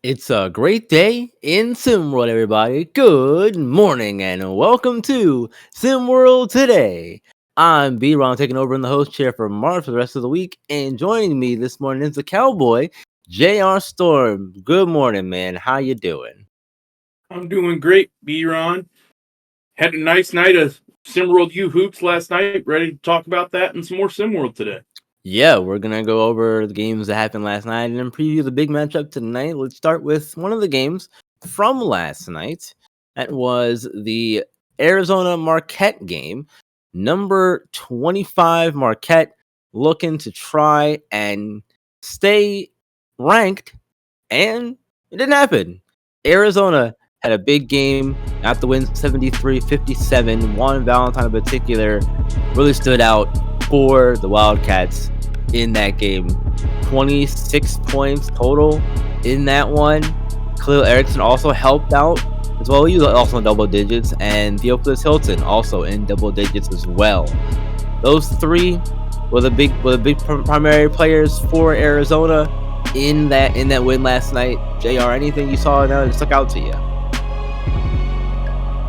It's a great day in SimWorld, everybody. Good morning and welcome to SimWorld Today. I'm B-Ron taking over in the host chair for March for the rest of the week, and joining me this morning is the cowboy, JR Storm. Good morning, man. How you doing? I'm doing great, B-Ron. Had a nice night of SimWorld Hoops last night. Ready to talk about that and some more SimWorld today. Yeah, we're gonna go over the games that happened last night and then preview the big matchup tonight. Let's start with one of the games from last night. That was the Arizona Marquette game. Number 25 Marquette looking to try and stay ranked, and it didn't happen. Arizona had a big game, got the win 73-57. Juan Valentine in particular really stood out for the Wildcats in that game. 26 points total in that one. Khalil Erickson also helped out as well. He was also in double digits, and Theophilus Hilton also in double digits as well. Those three were the big primary players for Arizona in that win last night. JR, anything you saw that stuck out to you?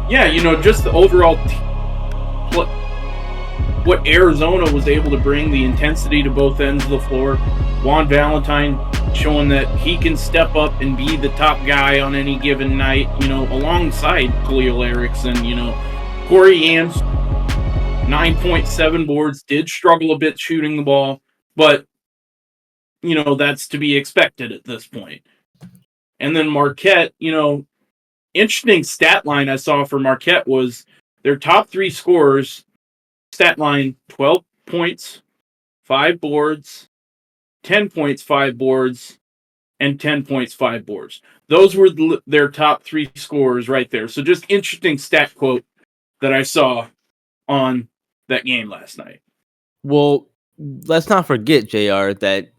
Yeah, just the overall what Arizona was able to bring, the intensity to both ends of the floor. Juan Valentine showing that he can step up and be the top guy on any given night, alongside Khalil Erickson. Corey Yams, 9.7 boards, did struggle a bit shooting the ball, but, that's to be expected at this point. And then Marquette, interesting stat line I saw for Marquette was their top three scorers, stat line 12 points, 5 boards, 10 points, 5 boards, and 10 points, 5 boards. Those were their top three scorers right there. So just interesting stat quote that I saw on that game last night. Well, let's not forget, JR, that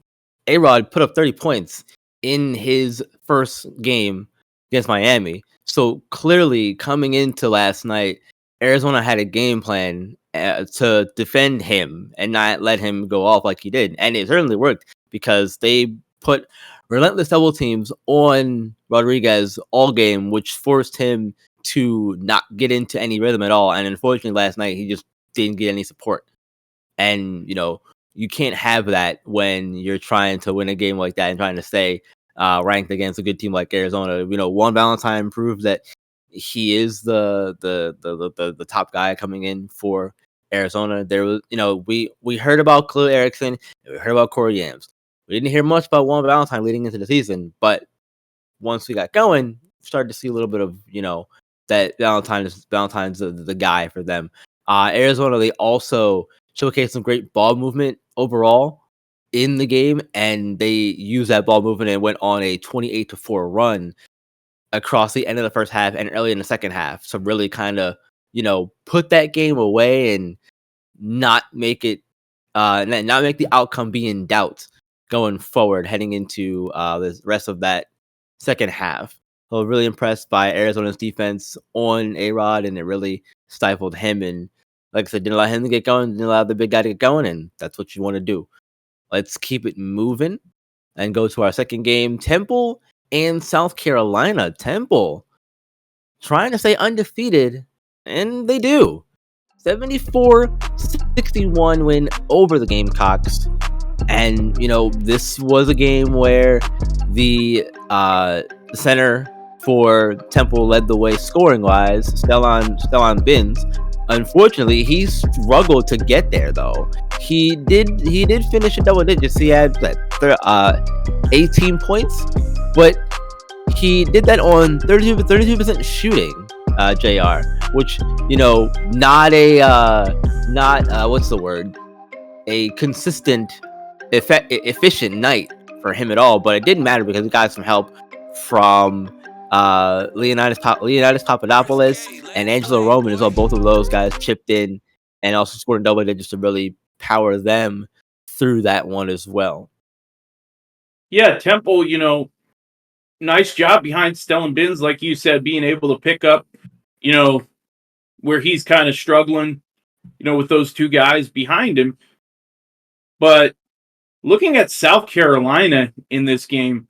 A-Rod put up 30 points in his first game against Miami. So clearly, coming into last night, Arizona had a game plan to defend him and not let him go off like he did. And it certainly worked because they put relentless double teams on Rodriguez all game, which forced him to not get into any rhythm at all. And unfortunately, last night, he just didn't get any support. And, you can't have that when you're trying to win a game like that and trying to stay ranked against a good team like Arizona. Juan Valentine proved that he is the top guy coming in for Arizona. There was, we heard about Khalil Erickson, and we heard about Corey Yams. We didn't hear much about Juan Valentine leading into the season, but once we got going, started to see a little bit of, that Valentine's the guy for them. Arizona, they also showcased some great ball movement overall in the game, and they used that ball movement and went on a 28-4 run across the end of the first half and early in the second half. So really kind of, put that game away and not make it not make the outcome be in doubt going forward heading into the rest of that second half. So really impressed by Arizona's defense on A-Rod, and it really stifled him. And like I said, didn't allow him to get going, didn't allow the big guy to get going, and that's what you want to do. Let's keep it moving and go to our second game. Temple and South Carolina. Temple trying to stay undefeated, and they do. 74-61 win over the Gamecocks. And, this was a game where the center for Temple led the way scoring-wise, Stellan Binns. Unfortunately, he struggled to get there, though. He did finish in double digits. He had 18 points, but he did that on 32% shooting, JR, which, not what's the word? A consistent, efficient night for him at all, but it didn't matter because he got some help from Leonidas Papadopoulos and Angelo Roman as well. Both of those guys chipped in and also scored in double digits to really power them through that one as well. Yeah, Temple, nice job behind Stellan Binns, like you said, being able to pick up, where he's kind of struggling, with those two guys behind him. But looking at South Carolina in this game,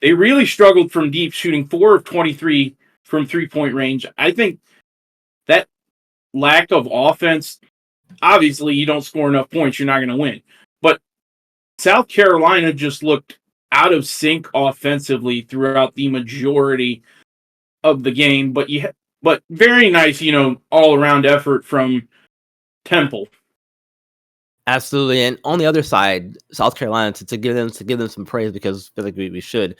They really struggled from deep, shooting 4 of 23 from 3-point range. I think that lack of offense, obviously, you don't score enough points, you're not going to win. But South Carolina just looked out of sync offensively throughout the majority of the game. But very nice, all around effort from Temple. Absolutely, and on the other side, South Carolina, to give them some praise, because I feel like we should.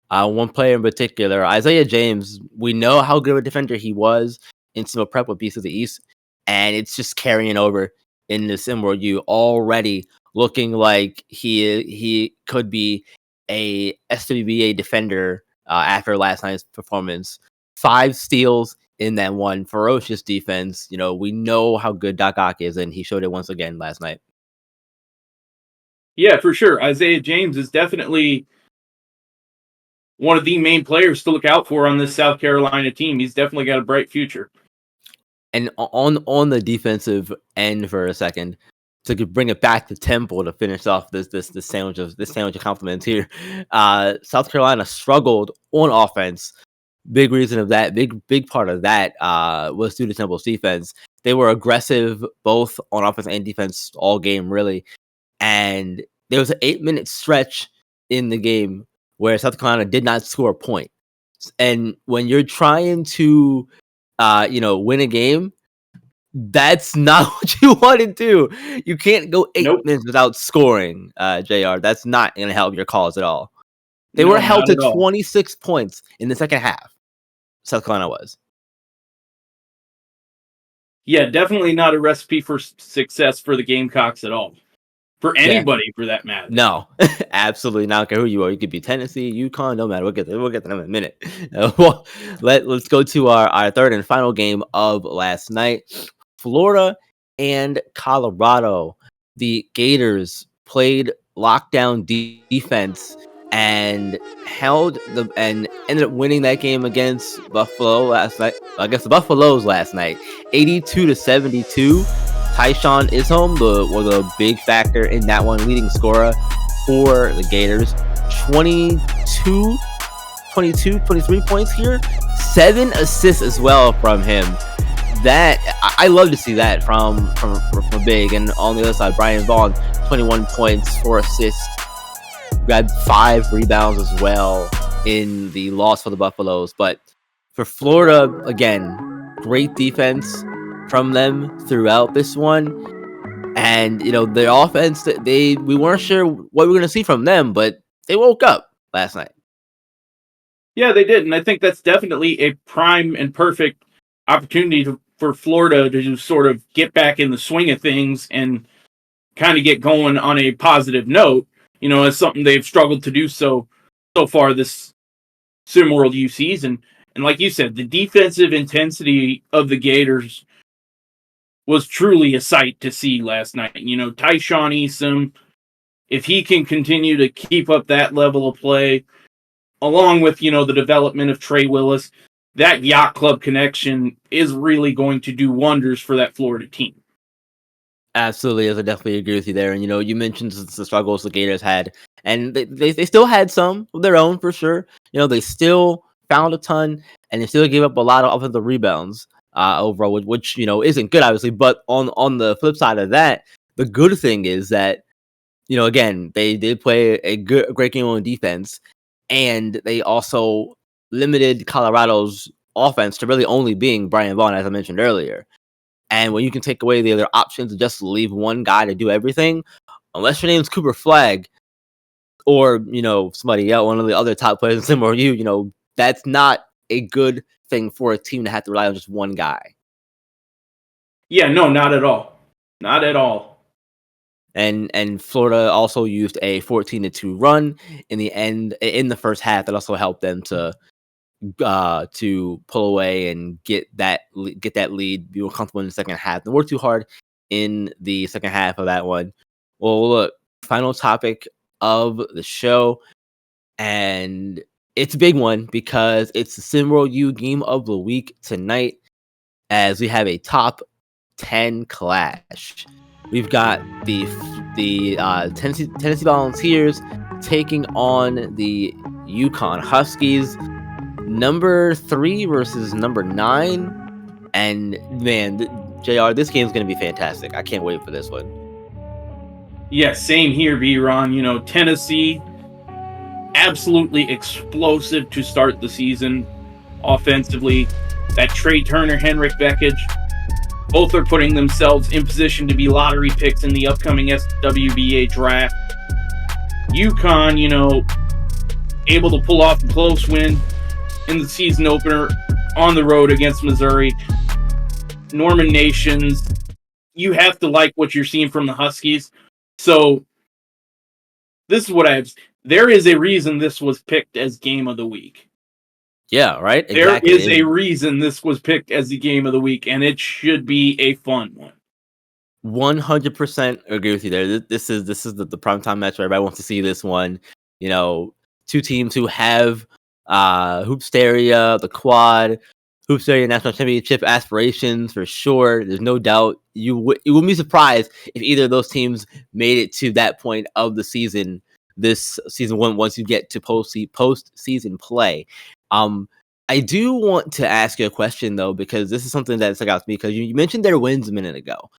One player in particular, Isaiah James. We know how good of a defender he was in SimWorld Prep with Beast of the East, and it's just carrying over in the SimWorld U already, looking like he could be a SWBA defender after last night's performance. 5 steals in that one, ferocious defense. We know how good Doc Ock is, and he showed it once again last night. Yeah, for sure. Isaiah James is definitely one of the main players to look out for on this South Carolina team. He's definitely got a bright future. And on the defensive end for a second, to bring it back to Temple to finish off this sandwich of compliments here. South Carolina struggled on offense. Big reason of that, big part of that was due to Temple's defense. They were aggressive both on offense and defense all game, really. And there was an 8-minute stretch in the game where South Carolina did not score a point. And when you're trying to, win a game, that's not what you want to do. You can't go 8 minutes without scoring, JR. That's not going to help your cause at all. They were held to 26 points in the second half. South Carolina was. Yeah, definitely not a recipe for success for the Gamecocks at all. For anybody, for that matter. No, absolutely not. I don't care who you are. You could be Tennessee, UConn, no matter. We'll get to them in a minute. Well, let's go to our third and final game of last night. Florida and Colorado. The Gators played lockdown defense and ended up winning that game against Buffalo last night. I guess the Buffaloes last night, 82-72. Tyshawn Isholm was a big factor in that one, leading scorer for the Gators. 23 points here. 7 assists as well from him. That I love to see that from big. And on the other side, Brian Vaughn, 21 points, 4 assists. Grabbed 5 rebounds as well in the loss for the Buffaloes. But for Florida, again, great defense from them throughout this one. And the offense, we weren't sure what we were going to see from them, but they woke up last night. Yeah, they did. And I think that's definitely a prime and perfect opportunity for Florida to just sort of get back in the swing of things and kind of get going on a positive note, as something they've struggled to do so far this SimWorld U season. And like you said, the defensive intensity of the Gators was truly a sight to see last night. Tyshawn Isholm, if he can continue to keep up that level of play, along with, the development of Trey Willis, that Yacht Club connection is really going to do wonders for that Florida team. Absolutely, I definitely agree with you there. And you mentioned the struggles the Gators had, and they still had some of their own for sure. They still found a ton, and they still gave up a lot of offensive rebounds overall, which isn't good, obviously. But on the flip side of that, the good thing is that again, they did play a great game on defense, and they also limited Colorado's offense to really only being Brian Vaughn, as I mentioned earlier. And when you can take away the other options and just leave one guy to do everything, unless your name's Cooper Flagg or, somebody else, one of the other top players in SimWorld U, that's not a good thing for a team to have to rely on just one guy. Yeah, no, not at all. Not at all. And Florida also used a 14-2 run in the first half. That also helped them to pull away and get that lead, be more comfortable in the second half. They worked too hard in the second half of that one. Well, look, final topic of the show, and it's a big one because it's the SimWorld U game of the week tonight, as we have a top 10 clash. We've got the Tennessee Volunteers taking on the UConn Huskies, number 3 versus number 9. And man, JR, this game's going to be fantastic. I can't wait for this one. Yeah, same here, B-Ron. You know, Tennessee, absolutely explosive to start the season offensively. That Trey Turner, Henrik Beckage, both are putting themselves in position to be lottery picks in the upcoming SWBA draft. UConn, you know, able to pull off a close win in the season opener on the road against Missouri. Norman Nations, you have to like what you're seeing from the Huskies. So this is what there is a reason this was picked as game of the week. Yeah, right? Exactly. There is a reason this was picked as the game of the week, and it should be a fun one. 100% agree with you there. This is the primetime match where everybody wants to see this one. You know, two teams who have Hoopsteria, the quad, Hoopsteria National Championship aspirations for sure. There's no doubt. You wouldn't be surprised if either of those teams made it to that point of the season. This season one, once you get to post-season play. I do want to ask you a question though, because this is something that stuck out to me. Because you mentioned their wins a minute ago.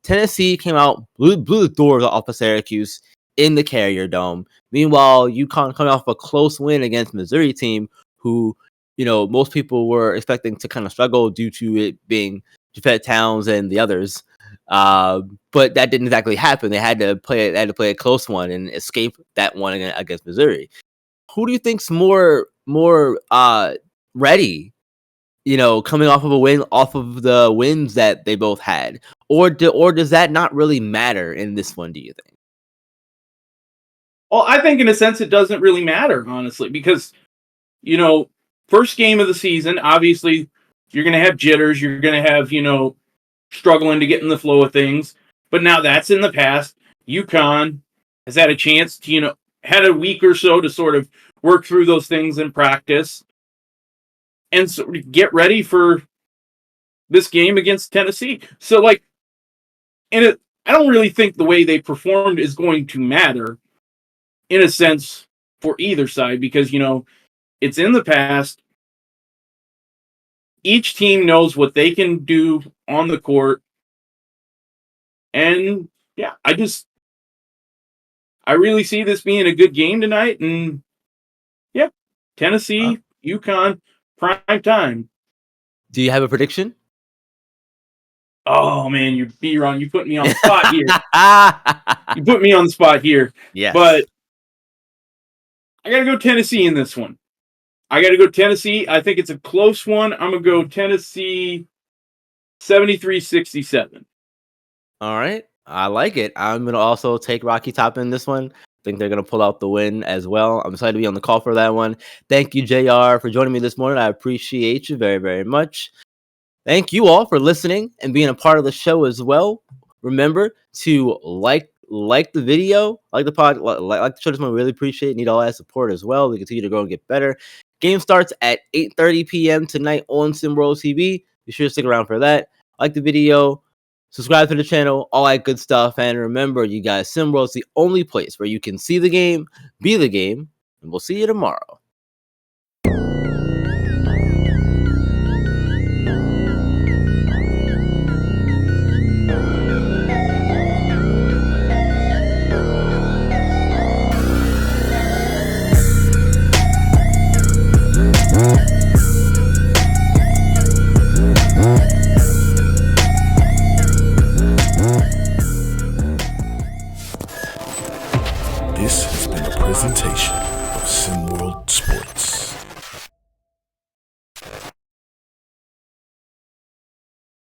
Tennessee came out, blew the doors off of Syracuse in the Carrier Dome. Meanwhile, UConn coming off a close win against Missouri team, who, you know, most people were expecting to kind of struggle due to it being Jafet Towns and the others. But that didn't exactly happen. They had to play a close one and escape that one against Missouri. Who do you think's more ready? You know, coming off of a win, off of the wins that they both had, or does that not really matter in this one? Do you think? Well, I think in a sense it doesn't really matter, honestly, because, you know, first game of the season, obviously you're going to have jitters, you're going to have, you know, struggling to get in the flow of things. But now that's in the past. UConn has had a chance to, you know, had a week or so to sort of work through those things in practice and sort of get ready for this game against Tennessee. So, like, I don't really think the way they performed is going to matter, in a sense, for either side, because, you know, it's in the past. Each team knows what they can do on the court. And yeah, I really see this being a good game tonight. And yeah, Tennessee, UConn, prime time. Do you have a prediction? Oh man, you put me on the spot here. You put me on the spot here. Yes. But I gotta go Tennessee in this one. I think it's a close one. I'm gonna go Tennessee 73-67. All right. I like it. I'm going to also take Rocky Top in this one. I think they're going to pull out the win as well. I'm excited to be on the call for that one. Thank you, JR, for joining me this morning. I appreciate you very, very much. Thank you all for listening and being a part of the show as well. Remember to like the video, like the pod, like the show. This one, we really appreciate it. Need all that support as well. We continue to grow and get better. Game starts at 8:30 p.m. tonight on SimWorld TV. Be sure to stick around for that. Like the video. Subscribe to the channel, all that good stuff. And remember, you guys, SimWorld's the only place where you can see the game, be the game, and we'll see you tomorrow.